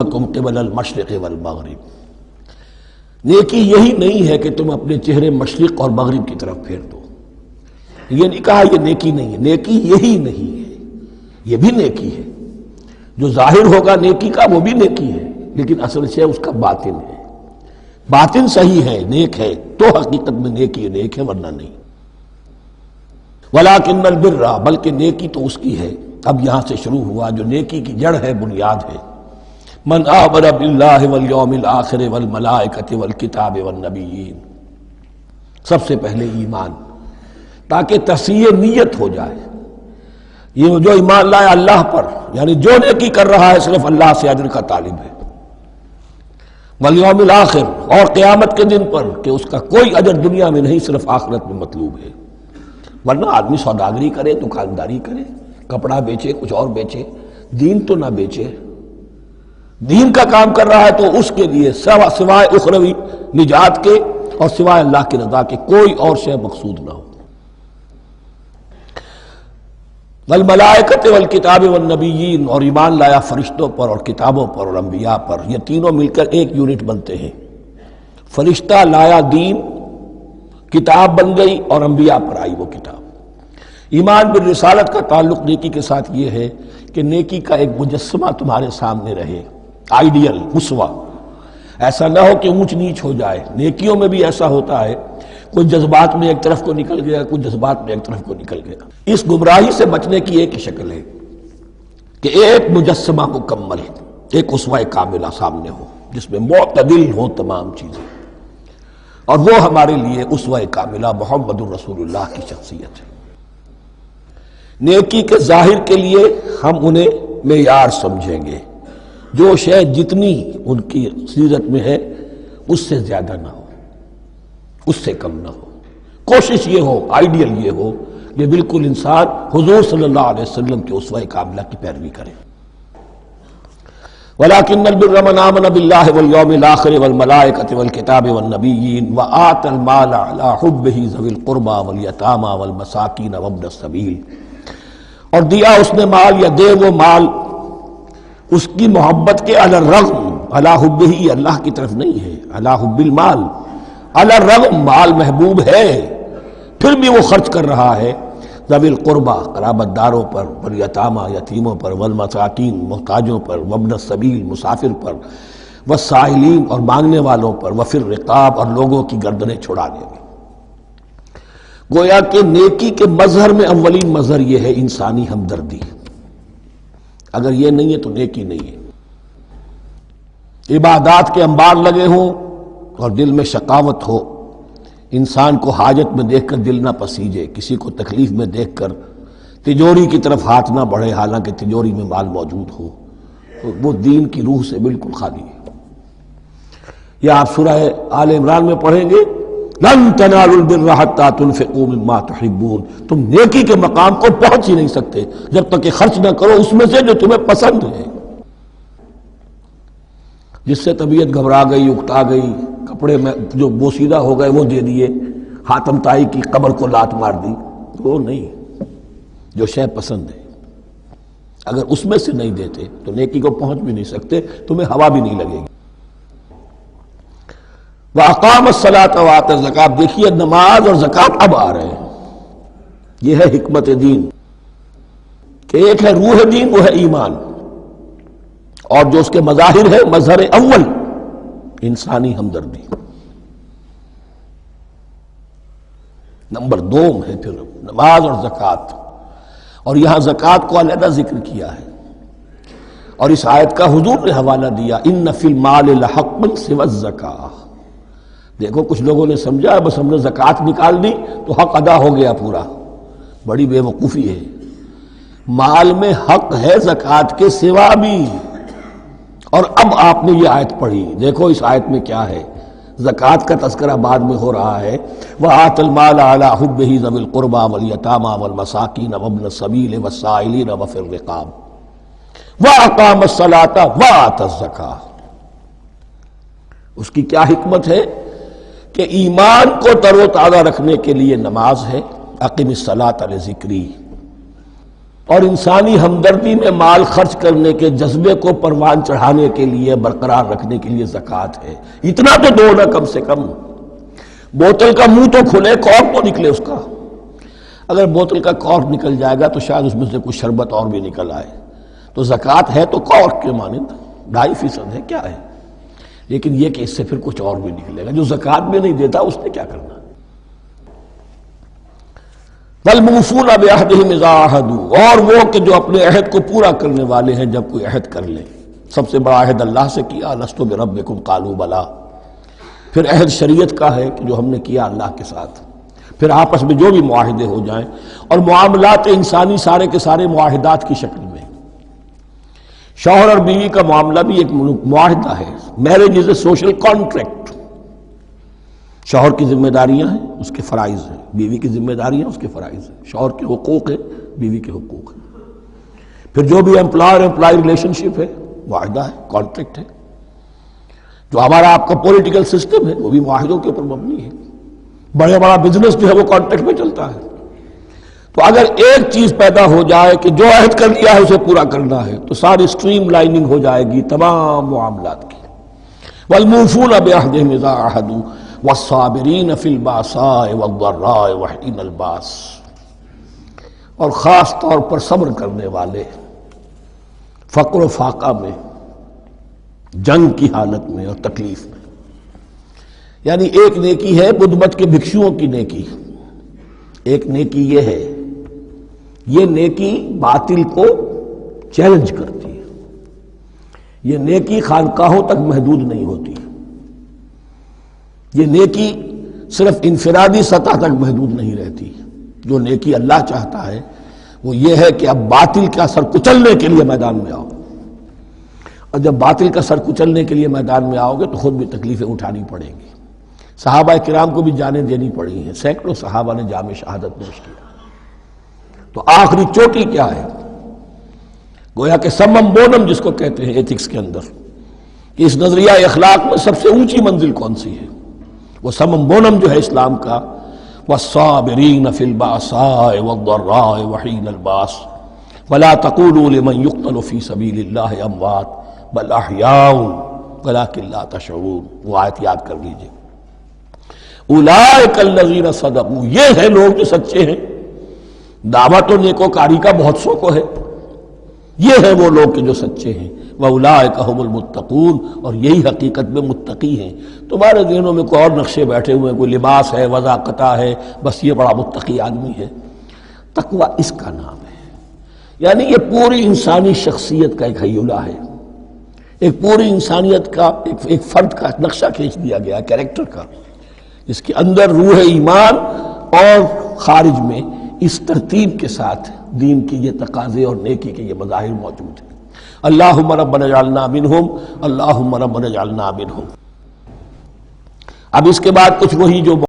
قبل المشرق والمغرب، نیکی یہی نہیں ہے کہ تم اپنے چہرے مشرق اور مغرب کی طرف پھیر دو. یہ نہیں کہا یہ نیکی نہیں ہے، نیکی یہی نہیں ہے، یہ بھی نیکی ہے. جو ظاہر ہوگا نیکی کا وہ بھی نیکی ہے، لیکن اصل سے اس کا باطن ہے. باطن صحیح ہے، نیک ہے تو حقیقت میں نیکی نیک ہے، ورنہ نہیں. وَلَٰكِنَّ الْبِرَّ، بلکہ نیکی تو اس کی ہے. اب یہاں سے شروع ہوا جو نیکی کی جڑ ہے، بنیاد ہے. من آمن باللہ والیوم الآخر والملائکۃ والکتاب والنبیین، سب سے پہلے ایمان، تاکہ تصحیح نیت ہو جائے. یہ جو ایمان لائے اللہ پر، یعنی جو نیکی کر رہا ہے صرف اللہ سے اجر کا طالب ہے. والیوم الآخر، اور قیامت کے دن پر کہ اس کا کوئی اجر دنیا میں نہیں، صرف آخرت میں مطلوب ہے. ورنہ آدمی سوداگری کرے، دکانداری کرے، کپڑا بیچے، کچھ اور بیچے، دین تو نہ بیچے. دین کا کام کر رہا ہے تو اس کے لیے سوائے اخروی نجات کے اور سوائے اللہ کی رضا کے کوئی اور شے مقصود نہ ہو. والملائکۃ والکتاب والنبیین، اور ایمان لایا فرشتوں پر اور کتابوں پر اور انبیاء پر. یہ تینوں مل کر ایک یونٹ بنتے ہیں. فرشتہ لایا دین، کتاب بن گئی اور انبیاء پر آئی وہ کتاب. ایمان بالرسالت کا تعلق نیکی کے ساتھ یہ ہے کہ نیکی کا ایک مجسمہ تمہارے سامنے رہے، آئیڈیل، اسوہ. ایسا نہ ہو کہ اونچ نیچ ہو جائے. نیکیوں میں بھی ایسا ہوتا ہے، کوئی جذبات میں ایک طرف کو نکل گیا، کچھ جذبات میں ایک طرف کو نکل گیا. اس گمراہی سے بچنے کی ایک ہی شکل ہے کہ ایک مجسمہ مکمل، ایک اسوہ کاملہ سامنے ہو جس میں معتدل ہو تمام چیزیں. اور وہ ہمارے لیے اسوہ کاملہ محمد الرسول اللہ کی شخصیت ہے. نیکی کے ظاہر کے لیے ہم انہیں معیار سمجھیں گے. جو شے جتنی ان کی سیرت میں ہے اس سے زیادہ نہ ہو، اس سے کم نہ ہو. کوشش یہ ہو، آئیڈیل یہ ہو کہ بالکل انسان حضور صلی اللہ علیہ وسلم کے اسوہ کاملہ کی پیروی کرے. وَلَٰكِنَّ الْبِرَّ مَنْ آمَنَ بِاللَّهِ وَالْيَوْمِ الْآخِرِ وَالْمَلَائِكَةِ وَالْكِتَابِ وَالنَّبِيِّينَ وَآتَى الْمَالَ عَلَىٰ حُبِّهِ ذَوِي الْقُرْبَىٰ وَالْيَتَامَىٰ وَالْمَسَاكِينَ وَابْنَ السَّبِيلِ، اور دیا اس نے مال یا دے وہ مال اس کی محبت کے علی الرغم، علی حبہ اللہ کی طرف نہیں ہے، علی حب المال، علی الرغم مال محبوب ہے پھر بھی وہ خرچ کر رہا ہے. ذوی القربہ، قرابت داروں پر، والیتامى یتیموں پر، والمساکین محتاجوں پر، وابن السبیل مسافر پر، والسائلین اور مانگنے والوں پر، وفی الرقاب اور لوگوں کی گردنیں چھڑانے میں. گویا کہ نیکی کے مظہر میں اولین مظہر یہ ہے انسانی ہمدردی. اگر یہ نہیں ہے تو نیکی نہیں ہے. عبادات کے انبار لگے ہوں اور دل میں شقاوت ہو، انسان کو حاجت میں دیکھ کر دل نہ پسیجے، کسی کو تکلیف میں دیکھ کر تجوری کی طرف ہاتھ نہ بڑھے حالانکہ تجوری میں مال موجود ہو، تو وہ دین کی روح سے بالکل خالی ہے. یہ آپ سورہ آل عمران میں پڑھیں گے، لن تنالوا البر حتى تنفقوا مما تحبون، تم نیکی کے مقام کو پہنچ ہی نہیں سکتے جب تک کہ خرچ نہ کرو اس میں سے جو تمہیں پسند ہے. جس سے طبیعت گھبرا گئی، اکتا گئی، کپڑے میں جو بوسیدہ ہو گئے وہ دے دیے، حاتم طائی کی قبر کو لات مار دی، وہ نہیں. جو شے پسند ہے اگر اس میں سے نہیں دیتے تو نیکی کو پہنچ بھی نہیں سکتے، تمہیں ہوا بھی نہیں لگے گی. وَأَقَامَ الصَّلَاةَ وَآتَى الزَّكَاةَ، دیکھیے نماز اور زکوٰۃ اب آ رہے ہیں. یہ ہے حکمت دین کہ ایک ہے روح دین، وہ ہے ایمان، اور جو اس کے مظاہر ہے، مظہر اول انسانی ہمدردی. نمبر دوم ہے پھر نماز اور زکوٰۃ، اور یہاں زکوٰۃ کو علیحدہ ذکر کیا ہے. اور اس آیت کا حضور نے حوالہ دیا، اِنَّ فِي الْمَالِ لَحَقًّا سِوَى الزَّكَاةِ. دیکھو کچھ لوگوں نے سمجھا بس ہم نے زکوٰۃ نکال دی تو حق ادا ہو گیا پورا. بڑی بے وقوفی ہے. مال میں حق ہے زکوٰۃ کے سوا بھی. اور اب آپ نے یہ آیت پڑھی، دیکھو اس آیت میں کیا ہے. زکوٰۃ کا تذکرہ بعد میں ہو رہا ہے، وَآتَى الْمَالَ عَلَىٰ حُبِّهِ ذَوِي الْقُرْبَىٰ وَالْيَتَامَىٰ وَالْمَسَاكِينَ وَابْنَ السَّبِيلِ وَالسَّائِلِينَ وَفِي الرِّقَابِ وَأَقَامَ الصَّلَاةَ وَآتَى الزَّكَاةَ. اس کی کیا حکمت ہے کہ ایمان کو تر و تازہ رکھنے کے لیے نماز ہے. اقم الصلاۃ لذکری، اور انسانی ہمدردی میں مال خرچ کرنے کے جذبے کو پروان چڑھانے کے لیے برقرار رکھنے کے لیے زکوٰۃ ہے۔ اتنا تو دو نا کم سے کم، بوتل کا منہ تو کھلے، کارک تو نکلے اس کا۔ اگر بوتل کا کارک نکل جائے گا تو شاید اس میں سے کچھ شربت اور بھی نکل آئے، تو زکوٰۃ ہے تو کارک کے مانند 2.5% ہے، کیا ہے، لیکن یہ کہ اس سے پھر کچھ اور بھی نکلے گا۔ جو زکوٰۃ بھی نہیں دیتا اس نے کیا کرنا؟ وَالْمُوفُونَ بِعَهْدِهِمْ إِذَا عَاهَدُوا، اور وہ کہ جو اپنے عہد کو پورا کرنے والے ہیں جب کوئی عہد کر لیں۔ سب سے بڑا عہد اللہ سے کیا، لست بربکم قالوا بلا۔ پھر عہد شریعت کا ہے کہ جو ہم نے کیا اللہ کے ساتھ۔ پھر آپس میں جو بھی معاہدے ہو جائیں، اور معاملات انسانی سارے کے سارے معاہدات کی شکل میں۔ شوہر اور بیوی کا معاملہ بھی ایک معاہدہ ہے۔ Marriage is a social contract. شوہر کی ذمہ داریاں ہیں، اس کے فرائض ہیں، بیوی کی ذمہ داریاں اس کے فرائض ہیں، شوہر کے حقوق ہیں، بیوی کے حقوق ہیں۔ پھر جو بھی امپلائر امپلائی ریلیشن شپ ہے، معاہدہ ہے، کانٹریکٹ ہے۔ جو ہمارا آپ کا پولیٹیکل سسٹم ہے وہ بھی معاہدوں کے اوپر مبنی ہے۔ بڑا بزنس جو ہے وہ کانٹریکٹ میں چلتا ہے۔ تو اگر ایک چیز پیدا ہو جائے کہ جو عہد کر لیا ہے اسے پورا کرنا ہے، تو ساری اسٹریم لائننگ ہو جائے گی تمام معاملات کی۔ وَالْمُوفُونَ بِعَهْدِهِمْ إِذَا عَاهَدُوا وَالصَّابِرِينَ فِي الْبَأْسَاءِ وَالضَّرَّاءِ وَحِينَ الْبَأْسِ، اور خاص طور پر صبر کرنے والے فقر و فاقہ میں، جنگ کی حالت میں اور تکلیف میں۔ یعنی ایک نیکی ہے بدھ مت کے بھکشوؤں کی نیکی، ایک نیکی یہ ہے، یہ نیکی باطل کو چیلنج کرتی ہے، یہ نیکی خانقاہوں تک محدود نہیں ہوتی، یہ نیکی صرف انفرادی سطح تک محدود نہیں رہتی۔ جو نیکی اللہ چاہتا ہے وہ یہ ہے کہ اب باطل کا سر کچلنے کے لیے میدان میں آؤ، اور جب باطل کا سر کچلنے کے لیے میدان میں آؤ گے تو خود بھی تکلیفیں اٹھانی پڑیں گی۔ صحابہ کرام کو بھی جانیں دینی پڑی ہیں، سینکڑوں صحابہ نے جام شہادت نوش کیا۔ تو آخری چوٹی کیا ہے؟ گویا کہ سمم بونم جس کو کہتے ہیں ایتھکس کے اندر، کہ اس نظریہ اخلاق میں سب سے اونچی منزل کون سی ہے؟ وہ سمم بونم جو ہے اسلام کا، وَالصَّابِرِينَ فِي الْبَأْسَاءِ وَالضَّرَّاءِ وَحِينَ الْبَأْسِ وَلَا تَقُولُوا لِمَنْ يُقْتَلُ فِي سَبِيلِ اللَّهِ أَمْوَاتٌ بَلْ أَحْيَاءٌ وَلَكِنْ لَا تَشْعُرُونَ۔ وہ آیت یاد کر لیجئے۔ اولئک الذین صدقوا، یہ ہیں لوگ جو سچے ہیں۔ دعوت و نیکوکاری کا بہت شوق ہے، یہ ہیں وہ لوگ کہ جو سچے ہیں۔ وَأُولَئِكَ هُمُ الْمُتَّقُونَ، اور یہی حقیقت میں متقی ہیں۔ تمہارے ذہنوں میں کوئی اور نقشے بیٹھے ہوئے ہیں، کوئی لباس ہے، وضاقتہ ہے، بس یہ بڑا متقی آدمی ہے۔ تقویٰ اس کا نام ہے، یعنی یہ پوری انسانی شخصیت کا ایک حیولہ ہے، ایک پوری انسانیت کا ایک فرد کا نقشہ کھینچ دیا گیا کیریکٹر کا، جس کے اندر روح ایمان اور خارج میں اس ترتیب کے ساتھ دین کی یہ تقاضے اور نیکی کے یہ مظاہر موجود ہیں۔ اللہم ربنا اجعلنا منہم، اللہم ربنا اجعلنا منہم۔ اب اس کے بعد کچھ وہی جو